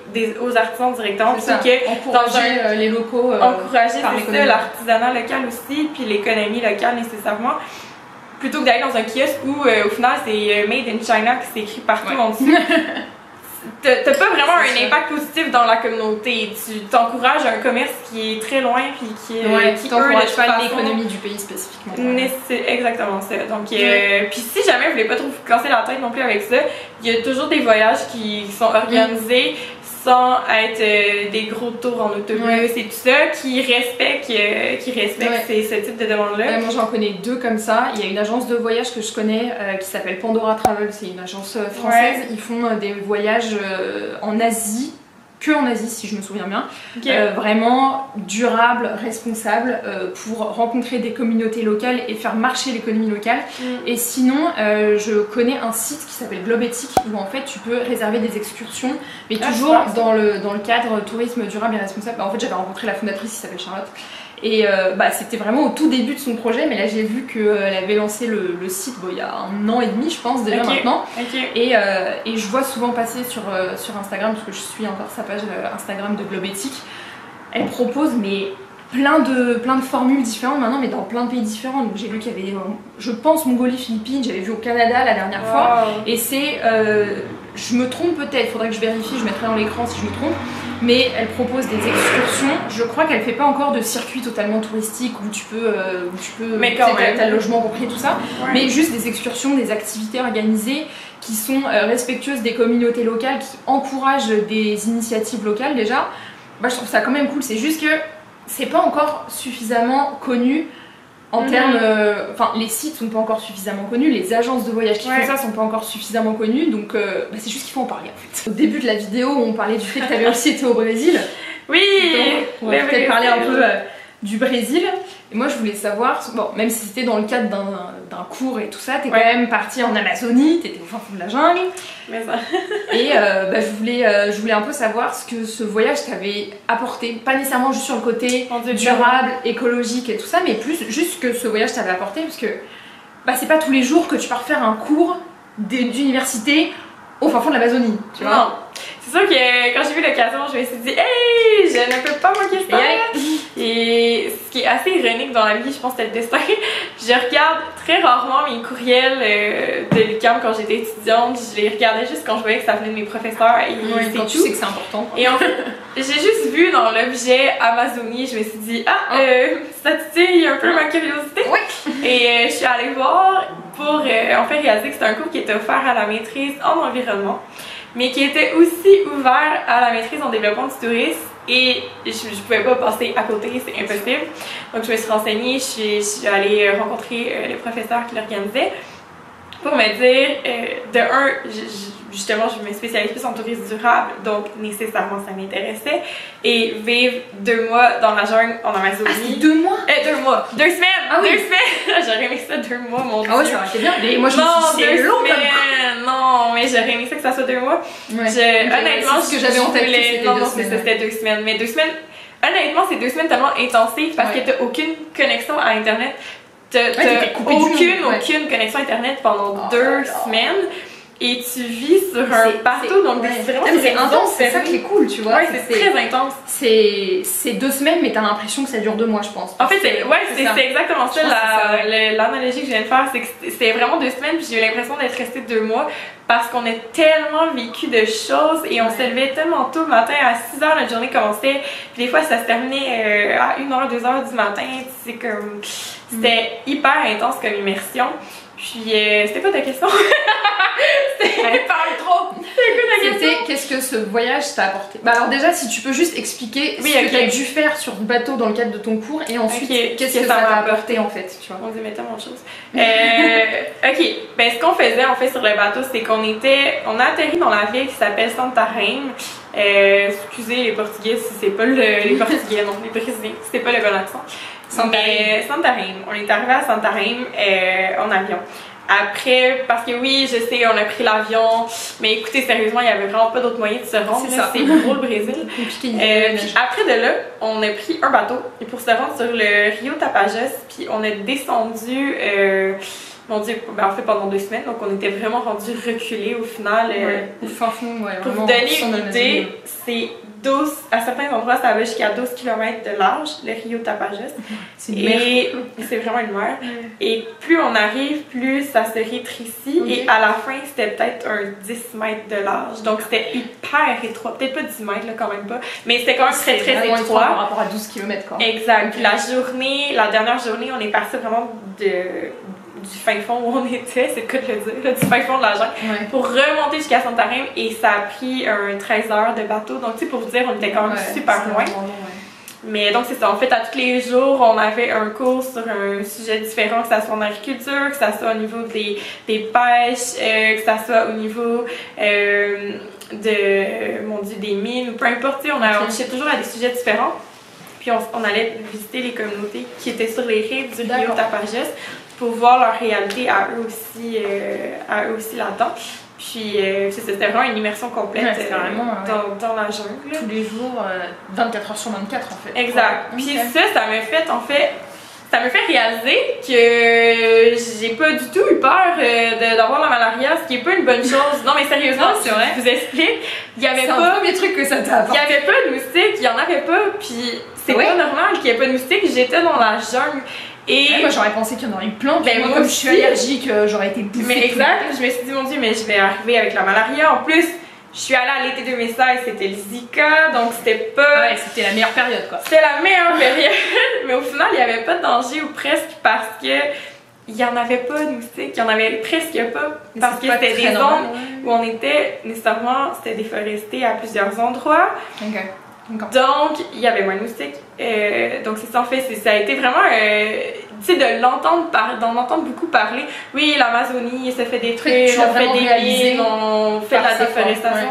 aux artisans directement plutôt que encourager les locaux, encourager l'artisanat local aussi, puis l'économie locale nécessairement. Plutôt que d'aller dans un kiosque où au final c'est Made in China qui s'écrit partout en dessous. t'as pas vraiment un impact positif dans la communauté. Tu t'encourages un commerce qui est très loin puis qui t'encourages pas l'économie du pays spécifiquement. C'est exactement ça. Donc, puis si jamais vous voulez pas trop vous casser la tête non plus avec ça, il y a toujours des voyages qui sont organisés sans être des gros tours en autobus et tout ça, qui respectent ce type de demande-là. Moi j'en connais 2 comme ça. Il y a une agence de voyage que je connais qui s'appelle Pandora Travel, c'est une agence française. Ils font des voyages en Asie, que en Asie si je me souviens bien, vraiment durables, responsables pour rencontrer des communautés locales et faire marcher l'économie locale. Et sinon je connais un site qui s'appelle Globe Ethic où en fait tu peux réserver des excursions mais toujours dans le cadre tourisme durable et responsable. En fait j'avais rencontré la fondatrice qui s'appelle Charlotte. Et c'était vraiment au tout début de son projet, mais là j'ai vu qu'elle avait lancé le site il y a 1 an et demi je pense déjà maintenant. Et je vois souvent passer sur Instagram, parce que je suis encore sa page Instagram de Globe Ethic. Elle propose mais plein de formules différentes maintenant, mais dans plein de pays différents. Donc j'ai vu qu'il y avait, je pense, Mongolie, Philippines, j'avais vu au Canada la dernière fois. Et c'est, je me trompe peut-être, faudrait que je vérifie, je mettrai dans l'écran si je me trompe. Mais elle propose des excursions. Je crois qu'elle fait pas encore de circuit totalement touristique où tu peux mais quand même, t'as le logement compris tout ça, mais juste des excursions, des activités organisées qui sont respectueuses des communautés locales, qui encouragent des initiatives locales déjà. Je trouve ça quand même cool. C'est juste que c'est pas encore suffisamment connu en termes, enfin les sites sont pas encore suffisamment connus, les agences de voyage qui font ça sont pas encore suffisamment connues, donc c'est juste qu'il faut en parler en fait. Au début de la vidéo on parlait du fait que tu avais aussi été au Brésil. Oui, donc, on va peut-être parler un peu du Brésil. Et moi je voulais savoir, bon même si c'était dans le cadre d'un cours et tout ça, t'es quand même partie en Amazonie, t'étais au fin fond de la jungle. Mais ça. Et je voulais un peu savoir ce que ce voyage t'avait apporté, pas nécessairement juste sur le côté durable, écologique et tout ça, mais plus juste que ce voyage t'avait apporté, parce que c'est pas tous les jours que tu pars faire un cours d'université au fin fond de l'Amazonie, tu vois. Non. C'est sûr que quand j'ai vu l'occasion, je me suis dit, hey, je ne peux pas manquer ça. Et ce qui est assez ironique dans la vie, je pense que c'est le destin. Je regarde très rarement mes courriels de l'UQAM quand j'étais étudiante. Je les regardais juste quand je voyais que ça venait de mes professeurs. Et c'est quand tu sais que c'est important. Et en fait, j'ai juste vu dans l'objet Amazonie, je me suis dit, ça titille un peu ma curiosité. Et je suis allée voir pour en fait réaliser que c'était un cours qui était offert à la maîtrise en environnement, mais qui était aussi ouvert à la maîtrise en développement du tourisme, et je pouvais pas passer à côté, c'est impossible. Donc je me suis renseignée, je suis allée rencontrer les professeurs qui l'organisaient pour me dire, justement je me spécialise plus en tourisme durable, donc nécessairement ça m'intéressait, et vivre 2 mois dans la jungle en Amazonie. Ah, c'est 2 mois? 2 mois, 2 semaines! Ah oui. 2 semaines! J'aurais aimé ça 2 mois, mon Dieu! Ah ouais, ça aurait été bien, mais moi je me suis dit c'est long comme ça. Non, mais j'aurais aimé ça que ça soit 2 mois. Honnêtement, ce que j'avais en tête, c'était 2 semaines, mais 2 semaines, honnêtement c'est 2 semaines tellement intensives parce que t'as aucune connexion à internet. T'as aucune connexion internet pendant 2 semaines et tu vis sur un bateau, donc c'est intense, c'est ça qui est cool, tu vois. C'est très intense. C'est 2 semaines, mais t'as l'impression que ça dure 2 mois, je pense. En fait, c'est exactement ça. L'analogie que je viens de faire, c'est que c'est vraiment 2 semaines, puis j'ai eu l'impression d'être restée 2 mois parce qu'on a tellement vécu de choses et on se levait tellement tôt le matin, à 6h notre journée commençait, puis des fois ça se terminait à 1h, 2h du matin. C'était hyper intense comme immersion. Puis c'était quoi ta question? Parle trop! C'était qu'est-ce que ce voyage t'a apporté? Alors déjà si tu peux juste expliquer ce que tu as dû faire sur le bateau dans le cadre de ton cours, et ensuite qu'est-ce que ça t'a apporté en fait, tu vois. On dit mais tellement de choses. Ce qu'on faisait en fait sur le bateau, c'est on a atterri dans la ville qui s'appelle Santarém. Excusez les Portugais si c'est pas les Portugais, non, les Brésiliens, c'était pas le bon accent. Santarém. On est arrivé à Santarém en avion. Après, parce que oui, je sais, on a pris l'avion, mais écoutez, sérieusement, il n'y avait vraiment pas d'autre moyen de se rendre. C'est gros le Brésil. Puis après de là, on a pris un bateau pour se rendre sur le Rio Tapajós, puis on a descendu mon Dieu, ben, en fait pendant 2 semaines, donc on était vraiment rendus reculés au final. Au fin fond, pour vous donner une idée, c'est 12, à certains endroits ça va jusqu'à 12 km de large, le Rio Tapajós. C'est une mer. Et c'est vraiment une mer. Et plus on arrive, plus ça se rétrécit. Et à la fin, c'était peut-être un 10 mètres de large. Donc c'était hyper étroit. Peut-être pas 10 mètres, là, quand même pas. Mais c'était quand même très très étroit. Par rapport à 12 km, quoi. Exact. Puis la dernière journée, on est parti vraiment du fin fond où on était, c'est le cas de le dire, là, du fin fond de la jungle, pour remonter jusqu'à Santarém, et ça a pris 13 heures de bateau. Donc, tu sais, pour vous dire, on était quand même super loin. Mais donc, c'est ça. En fait, à tous les jours, on avait un cours sur un sujet différent, que ça soit en agriculture, que ça soit au niveau des pêches, que ça soit au niveau mon Dieu, des mines, ou peu importe. Tu sais, on touchait toujours à des sujets différents. Puis, on allait visiter les communautés qui étaient sur les rives du Rio Tapajós, pour voir leur réalité à eux aussi là-dedans. Puis c'était vraiment une immersion complète dans la jungle. Tous les jours, 24 heures sur 24 en fait. Exact. Puis ça me fait réaliser que j'ai pas du tout eu peur d'avoir la malaria, ce qui est pas une bonne chose. Non mais sérieusement, c'est vrai. Je vous explique, il y avait pas... C'est un premier truc que ça t'a apporté. Il y avait pas de moustiques, il y en avait pas, puis c'est pas normal qu'il y ait pas de moustiques, j'étais dans la jungle. Et moi j'aurais pensé qu'il y en aurait eu plein, puis moi comme je suis allergique, j'aurais été bouffée. Mais exact, je me suis dit mon Dieu, mais je vais arriver avec la malaria. En plus, je suis allée à l'été 2016, c'était le Zika, donc c'était pas... Ouais, c'était la meilleure période quoi. C'était la meilleure période, mais au final il n'y avait pas de danger ou presque parce que il n'y en avait pas de moustiques, il n'y en avait presque pas parce que c'était des zones où on était nécessairement, c'était déforesté à plusieurs endroits. Donc, il y avait moins de moustiques. Donc, c'est ça, en fait, ça a été vraiment, tu sais, d'en entendre beaucoup parler. Oui, l'Amazonie, ça fait des trucs, on fait des mines, on fait de la déforestation.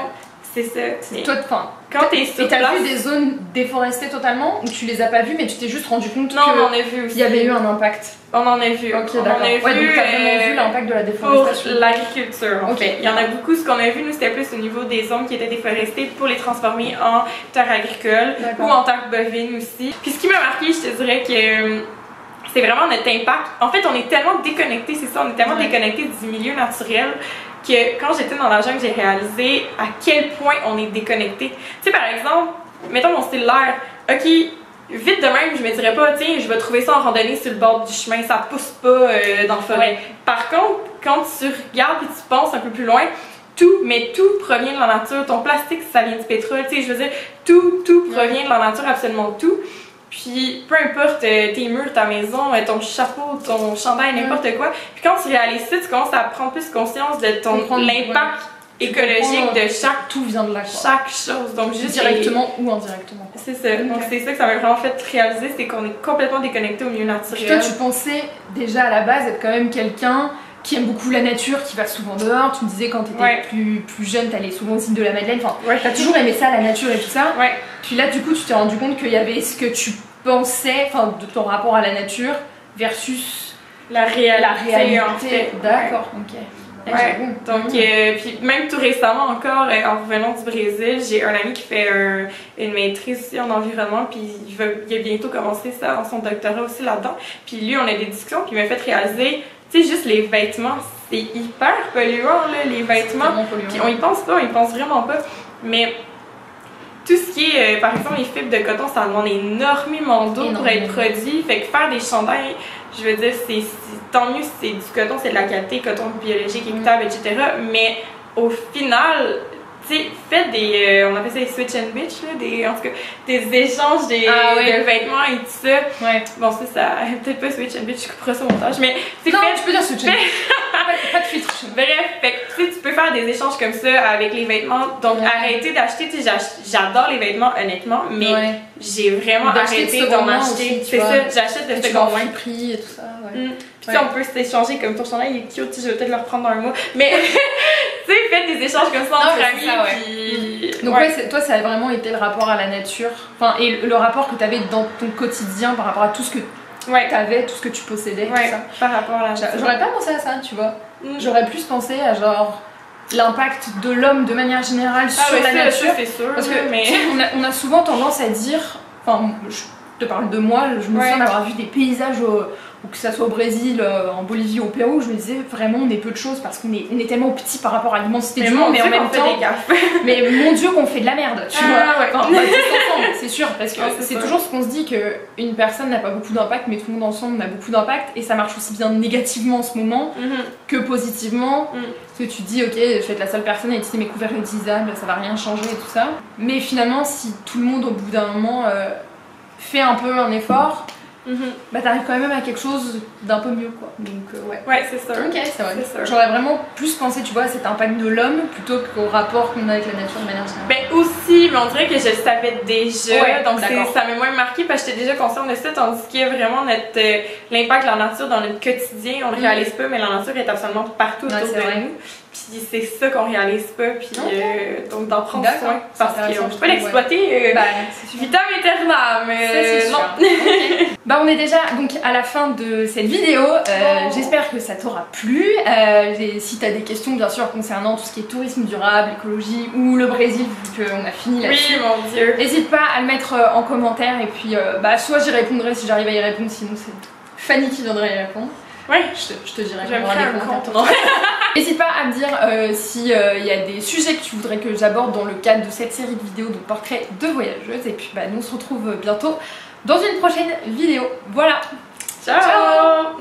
C'est ça. C'est toi, enfin, quand t'es sur place... t'as vu des zones déforestées totalement, ou tu les as pas vues, mais tu t'es juste rendu compte qu'il y avait eu un impact? On en a vu. Ok, d'accord. Ouais, donc t'as vraiment vu l'impact de la déforestation. Pour l'agriculture, en fait. Il y en a beaucoup. Ce qu'on a vu, nous, c'était plus au niveau des zones qui étaient déforestées pour les transformer en terres agricoles ou en terres bovines aussi. Puis ce qui m'a marqué, je te dirais que c'est vraiment notre impact. En fait, on est tellement déconnectés, c'est ça, on est tellement déconnectés du milieu naturel que quand j'étais dans la jungle, j'ai réalisé à quel point on est déconnecté. Tu sais, par exemple, mettons mon cellulaire, ok, vite de même, je me dirais pas, tiens, je vais trouver ça en randonnée sur le bord du chemin, ça pousse pas dans la forêt. Par contre, quand tu regardes et tu penses un peu plus loin, tout provient de la nature. Ton plastique, ça vient du pétrole, tu sais, je veux dire, tout provient de la nature, absolument tout. Puis, peu importe tes murs, ta maison, ton chapeau, ton chandail, n'importe quoi. Puis quand tu réalises ça, tu commences à prendre plus conscience de l'impact écologique de chaque... Tout vient de là, quoi. Chaque chose. Donc, juste directement ou indirectement. C'est ça. Donc, c'est ça que ça m'a vraiment fait réaliser, c'est qu'on est complètement déconnecté au milieu naturel. Puis toi, tu pensais déjà à la base être quand même quelqu'un qui aime beaucoup la nature, qui va souvent dehors. Tu me disais quand tu étais plus jeune, tu allais souvent aux îles de la Madeleine. Enfin, tu as toujours aimé ça, la nature et tout ça. Puis là, du coup, tu t'es rendu compte qu'il y avait ce que tu pensais, enfin, de ton rapport à la nature versus la réalité. En fait. D'accord, ok. Donc, puis même tout récemment encore, en revenant du Brésil, j'ai un ami qui fait une maîtrise aussi en environnement, puis il va bientôt commencer son doctorat aussi là-dedans. Puis lui, on a des discussions, puis il m'a fait réaliser, tu sais, juste les vêtements, c'est hyper polluant, là, les vêtements. Puis on y pense pas, on y pense vraiment pas. Mais tout ce qui est, par exemple, les fibres de coton, ça demande énormément d'eau pour être produit. Fait que faire des chandails, je veux dire, tant mieux si c'est du coton, c'est de la qualité, coton biologique, équitable, etc. Mais au final, tu sais, faites des, on appelle ça des switch and bitch, là, en tout cas, des échanges de vêtements et tout ça. Bon, ça, peut-être pas switch and bitch, je couperai ça au montage, mais tu peux dire switch and bitch. Pas de filtre. Bref, fait que tu peux faire des échanges comme ça avec les vêtements. Donc, arrêtez d'acheter, tu sais, j'adore les vêtements, honnêtement, mais j'ai vraiment arrêté d'en acheter. C'est ça, j'achète de seconde main. Prix et tout ça, Puis on peut s'échanger, comme ton chandail il est cute, je vais peut-être le reprendre dans un mois. Mais tu sais, faites des échanges comme ça entre amis. Puis... Donc toi, ça a vraiment été le rapport à la nature, enfin, et le rapport que tu avais dans ton quotidien par rapport à tout ce que t'avais, tout ce que tu possédais, tout ça. Par rapport à la nature. J'aurais pas pensé à ça, tu vois. J'aurais plus pensé à genre l'impact de l'homme de manière générale sur la nature. C'est sûr. Parce que on a souvent tendance à dire, enfin, je te parle de moi, je me souviens d'avoir vu des paysages ou que ça soit au Brésil, en Bolivie, au Pérou, je me disais vraiment on est peu de choses parce qu'on est tellement petit par rapport à l'immensité du monde, mais en même temps, mais mon Dieu qu'on fait de la merde, tu vois. Enfin, on va tous ensemble, c'est sûr, parce que c'est toujours ce qu'on se dit, qu'une personne n'a pas beaucoup d'impact, mais tout le monde ensemble a beaucoup d'impact, et ça marche aussi bien négativement en ce moment que positivement. Parce que tu te dis ok, je vais être la seule personne à utiliser mes couverts réutilisables, ça va rien changer et tout ça. Mais finalement, si tout le monde au bout d'un moment fait un peu un effort, bah t'arrives quand même à quelque chose d'un peu mieux quoi. Donc ouais, c'est ça. Ok, c'est vrai. J'aurais vraiment plus pensé, tu vois, à cet impact de l'homme plutôt qu'au rapport qu'on a avec la nature de manière générale. Ben aussi, mais on dirait que je le savais déjà, donc ça m'a moins marqué parce que j'étais déjà consciente de ça, tandis que vraiment l'impact de la nature dans notre quotidien, on ne réalise pas, mais la nature est absolument partout autour de nous. Puis c'est ça qu'on réalise pas, puis donc d'en prendre soin, parce qu'on peut pas l'exploiter vitam aeternam, non. Bah on est déjà donc à la fin de cette vidéo, j'espère que ça t'aura plu. Si t'as des questions bien sûr concernant tout ce qui est tourisme durable, écologie ou le Brésil, vu qu'on a fini là-dessus, oui, mon Dieu, n'hésite pas à le mettre en commentaire, et puis soit j'y répondrai si j'arrive à y répondre, sinon c'est Fanny qui viendra y répondre. Oui, je te dirai. Je vais me faire un compte. N'hésite pas à me dire s'il y a des sujets que tu voudrais que j'aborde dans le cadre de cette série de vidéos de portraits de voyageuses. Et puis nous on se retrouve bientôt dans une prochaine vidéo. Voilà. Ciao.